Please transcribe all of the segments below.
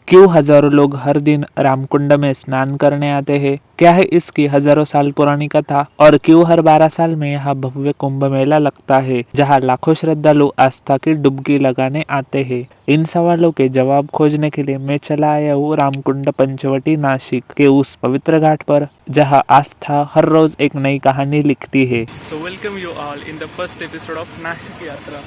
क्यों हजारों लोग हर दिन रामकुंड में स्नान करने आते हैं? क्या है इसकी हजारों साल पुरानी कथा? और क्यों हर 12 साल में यहाँ भव्य कुंभ मेला लगता है, जहाँ लाखों श्रद्धालु आस्था की डुबकी लगाने आते हैं? इन सवालों के जवाब खोजने के लिए मैं चला आया हूँ रामकुंड पंचवटी नासिक के उस पवित्र घाट पर, जहाँ आस्था हर रोज एक नई कहानी लिखती है। So welcome you all in the first episode of Nashik Yatra.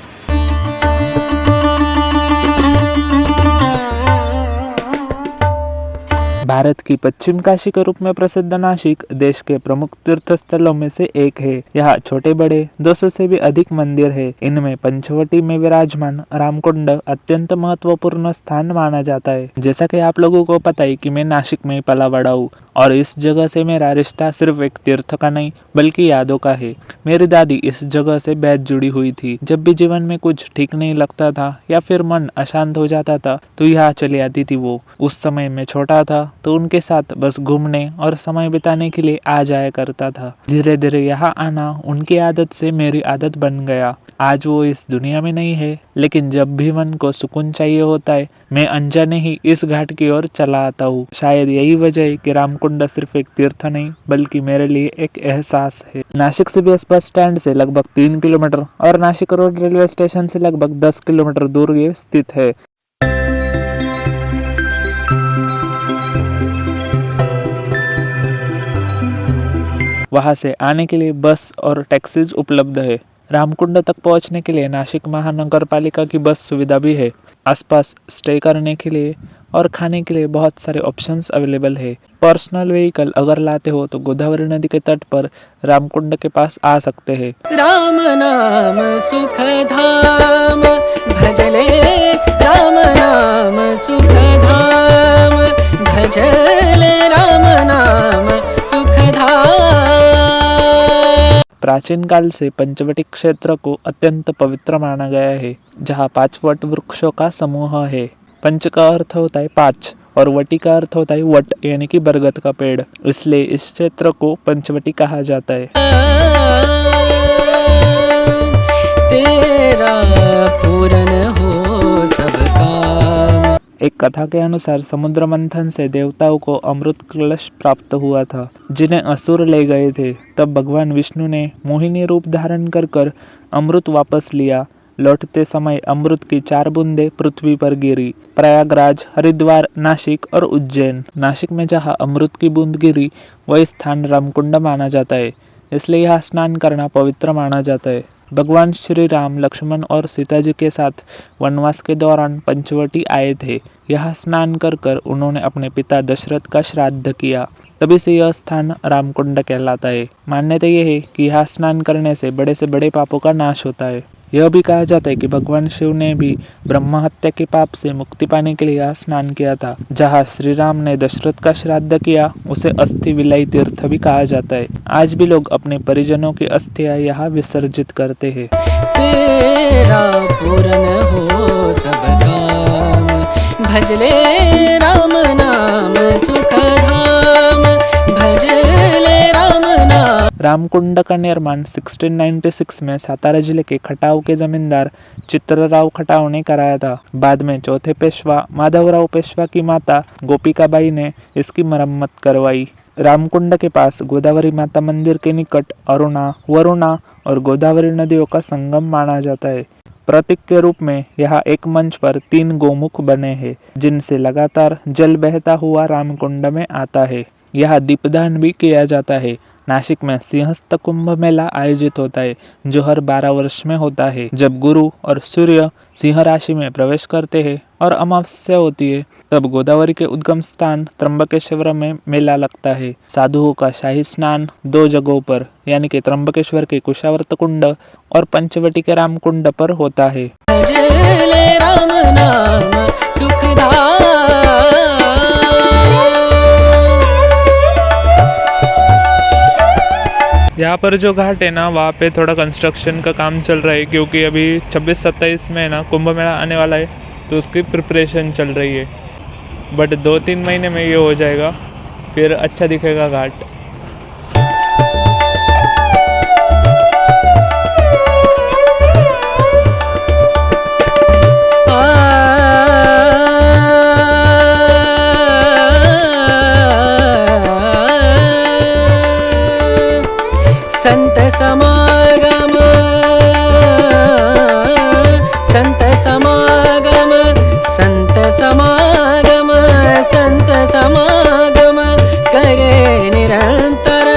Bharat की पश्चिम काशी के रूप में प्रसिद्ध नासिक देश के प्रमुख तीर्थ स्थलों में से एक है। यहाँ छोटे बड़े 200 से भी अधिक मंदिर है। इनमें पंचवटी में विराजमान रामकुंड अत्यंत महत्वपूर्ण स्थान माना जाता है। जैसा कि आप लोगों को पता है कि मैं नासिक में पला बड़ा हूँ और इस जगह से मेरा रिश्ता सिर्फ एक तीर्थ का नहीं बल्कि यादों का है। मेरी दादी इस जगह से बेहद जुड़ी हुई थी। जब भी जीवन में कुछ ठीक नहीं लगता था या फिर मन अशांत हो जाता था तो यहाँ चली आती थी वो। उस समय मैं छोटा था तो उनके साथ बस घूमने और समय बिताने के लिए आ जाया करता था। धीरे धीरे यहाँ आना उनकी आदत से मेरी आदत बन गया। आज वो इस दुनिया में नहीं है, लेकिन जब भी मन को सुकून चाहिए होता है मैं अनजाने ही इस घाट की ओर चला आता हूँ। शायद यही वजह है कि रामकुंड सिर्फ एक तीर्थ नहीं बल्कि मेरे लिए एक एहसास है। नासिक सीबीएस बस स्टैंड से लगभग 3 किलोमीटर और नासिक रोड रेलवे स्टेशन से लगभग 10 किलोमीटर दूर ये स्थित है। वहां से आने के लिए बस और टैक्सीज उपलब्ध है। रामकुंड तक पहुंचने के लिए नासिक महानगर पालिका की बस सुविधा भी है। आसपास स्टे करने के लिए और खाने के लिए बहुत सारे ऑप्शंस अवेलेबल है। पर्सनल व्हीकल अगर लाते हो तो गोदावरी नदी के तट पर रामकुंड के पास आ सकते हैं। राम नाम सुख धाम भजले, राम नाम सुख धाम भजले, राम नाम सुख धाम। प्राचीन काल से पंचवटी क्षेत्र को अत्यंत पवित्र माना गया है, जहाँ 5 वट वृक्षों का समूह है। पंच का अर्थ होता है 5 और वटी का अर्थ होता है वट यानी कि बरगद का पेड़, इसलिए इस क्षेत्र को पंचवटी कहा जाता है। तेरा पूर्ण हो सब काम। एक कथा के अनुसार समुद्र मंथन से देवताओं को अमृत कलश प्राप्त हुआ था, जिन्हें असुर ले गए थे। तब भगवान विष्णु ने मोहिनी रूप धारण कर अमृत वापस लिया। लौटते समय अमृत की 4 बूंदें पृथ्वी पर गिरी। प्रयागराज, हरिद्वार, नासिक और उज्जैन। नासिक में जहाँ अमृत की बूंद गिरी वही स्थान रामकुंड माना जाता है, इसलिए यहाँ स्नान करना पवित्र माना जाता है। भगवान श्री राम लक्ष्मण और सीता जी के साथ वनवास के दौरान पंचवटी आए थे। यहाँ स्नान कर उन्होंने अपने पिता दशरथ का श्राद्ध किया, तभी से यह स्थान रामकुंड कहलाता है। मान्यता यह है कि यहाँ स्नान करने से बड़े पापों का नाश होता है। यह भी कहा जाता है कि भगवान शिव ने भी ब्रह्म हत्या के पाप से मुक्ति पाने के लिए यहाँ स्नान किया था। जहाँ श्री राम ने दशरथ का श्राद्ध किया उसे अस्थि विलय तीर्थ भी कहा जाता है। आज भी लोग अपने परिजनों की अस्थियां यहाँ विसर्जित करते हैं। तेरा पूर्ण हो सब काम भजले, राम नाम सुख धाम भजले, राम नाम। रामकुंड का निर्माण 1696 में सातारा जिले के खटाव के जमींदार चित्रराव खटाव ने कराया था। बाद में चौथे पेशवा माधवराव पेशवा की माता गोपिकाबाई ने इसकी मरम्मत करवाई। रामकुंड के पास गोदावरी माता मंदिर के निकट अरुणा, वरुणा और गोदावरी नदियों का संगम माना जाता है। प्रतीक के रूप में यहाँ एक मंच पर 3 गोमुख बने हैं, जिनसे लगातार जल बहता हुआ रामकुंड में आता है। यहाँ दीपदान भी किया जाता है। नासिक में सिंहस्थ कुंभ मेला आयोजित होता है, जो हर 12 वर्ष में होता है। जब गुरु और सूर्य सिंह राशि में प्रवेश करते हैं और अमावस्या होती है, तब गोदावरी के उद्गम स्थान त्र्यंबकेश्वर में मेला लगता है। साधुओं का शाही स्नान 2 जगहों पर यानी कि त्र्यंबकेश्वर के कुशावर्त कुंड और पंचवटी के रामकुंड पर होता है। भजले, राम नाम सुख धाम। यहाँ पर जो घाट है ना, वहाँ पे थोड़ा कंस्ट्रक्शन का काम चल रहा है, क्योंकि अभी 26-27 में ना कुंभ मेला आने वाला है, तो उसकी प्रिपरेशन चल रही है। बट 2-3 महीने में ये हो जाएगा, फिर अच्छा दिखेगा घाट। समागम करे निरंतर।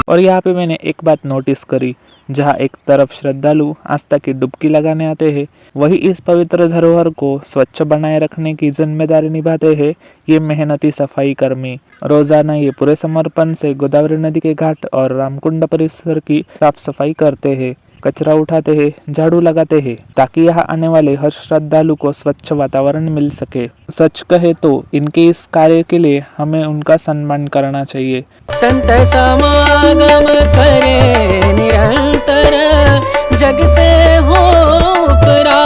और यहाँ पे मैंने एक बात नोटिस करी, जहाँ एक तरफ श्रद्धालु आस्था की डुबकी लगाने आते हैं, वही इस पवित्र धरोहर को स्वच्छ बनाए रखने की जिम्मेदारी निभाते हैं ये मेहनती सफाई कर्मी। रोजाना ये पूरे समर्पण से गोदावरी नदी के घाट और रामकुंड परिसर की साफ सफाई करते हैं, कचरा उठाते हैं, झाड़ू लगाते हैं, ताकि यहाँ आने वाले हर श्रद्धालु को स्वच्छ वातावरण मिल सके। सच कहे तो इनके इस कार्य के लिए हमें उनका सम्मान करना चाहिए। संत समागम करे निरंतर, जग से हो उपरा,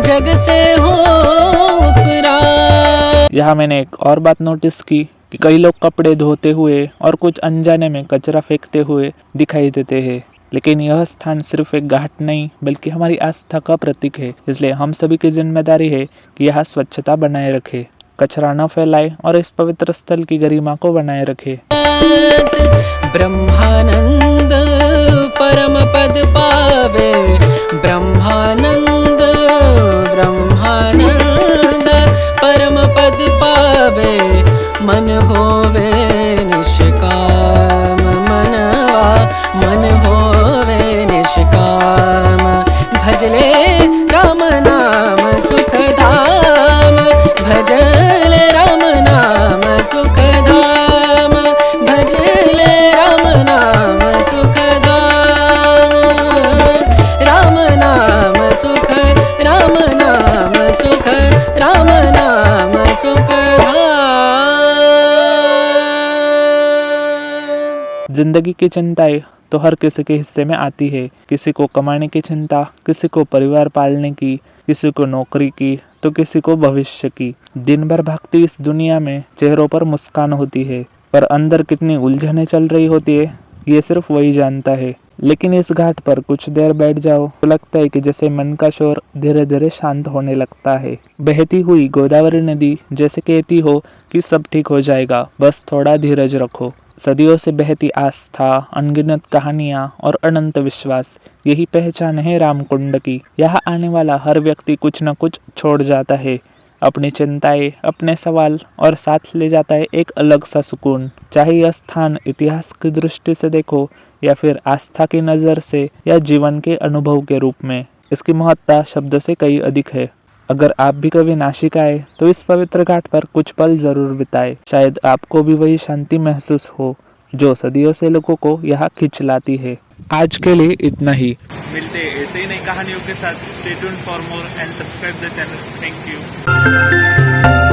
जग से हो उपरा। यहाँ मैंने एक और बात नोटिस की कि कई लोग कपड़े धोते हुए और कुछ अनजाने में कचरा फेंकते हुए दिखाई देते हैं, लेकिन यह स्थान सिर्फ एक घाट नहीं बल्कि हमारी आस्था का प्रतीक है। इसलिए हम सभी की जिम्मेदारी है कि यहाँ स्वच्छता बनाए रखे, कचरा न फैलाए और इस पवित्र स्थल की गरिमा को बनाए रखे। ब्रह्मानंद परम पद पावे, ब्रह्मानंद ब्रह्मानंद परम पद पावे। मन होवे निष्काम मनवा, मन होवे निष्काम। भजले राम नाम सुखधाम, भजले राम नाम सुखधाम, भजले राम नाम सुखधाम। राम नाम सुख, राम नाम सुख, राम नाम सुखधाम। जिंदगी की चिंताएं तो हर किसी के हिस्से में आती है। किसी को कमाने की चिंता, किसी को परिवार पालने की, किसी को नौकरी की, तो किसी को भविष्य की। दिन भर भागती इस दुनिया में चेहरों पर मुस्कान होती है, पर अंदर कितनी उलझनें चल रही होती है ये सिर्फ वही जानता है। लेकिन इस घाट पर कुछ देर बैठ जाओ तो लगता है कि जैसे मन का शोर धीरे धीरे शांत होने लगता है। बहती हुई गोदावरी नदी जैसे कहती हो कि सब ठीक हो जाएगा, बस थोड़ा धीरज रखो। सदियों से बहती आस्था, अनगिनत कहानियाँ और अनंत विश्वास, यही पहचान है रामकुंड की। यहाँ आने वाला हर व्यक्ति कुछ न कुछ छोड़ जाता है, अपनी चिंताएं, अपने सवाल, और साथ ले जाता है एक अलग सा सुकून। चाहे यह स्थान इतिहास की दृष्टि से देखो या फिर आस्था की नज़र से या जीवन के अनुभव के रूप में, इसकी महत्ता शब्दों से कहीं अधिक है। अगर आप भी कभी नासिक आए तो इस पवित्र घाट पर कुछ पल जरूर बिताए, शायद आपको भी वही शांति महसूस हो जो सदियों से लोगों को यहाँ खींच लाती है। आज के लिए इतना ही। मिलते ऐसे ही नई कहानियों के साथ। Stay tuned for more and subscribe the channel. Thank you.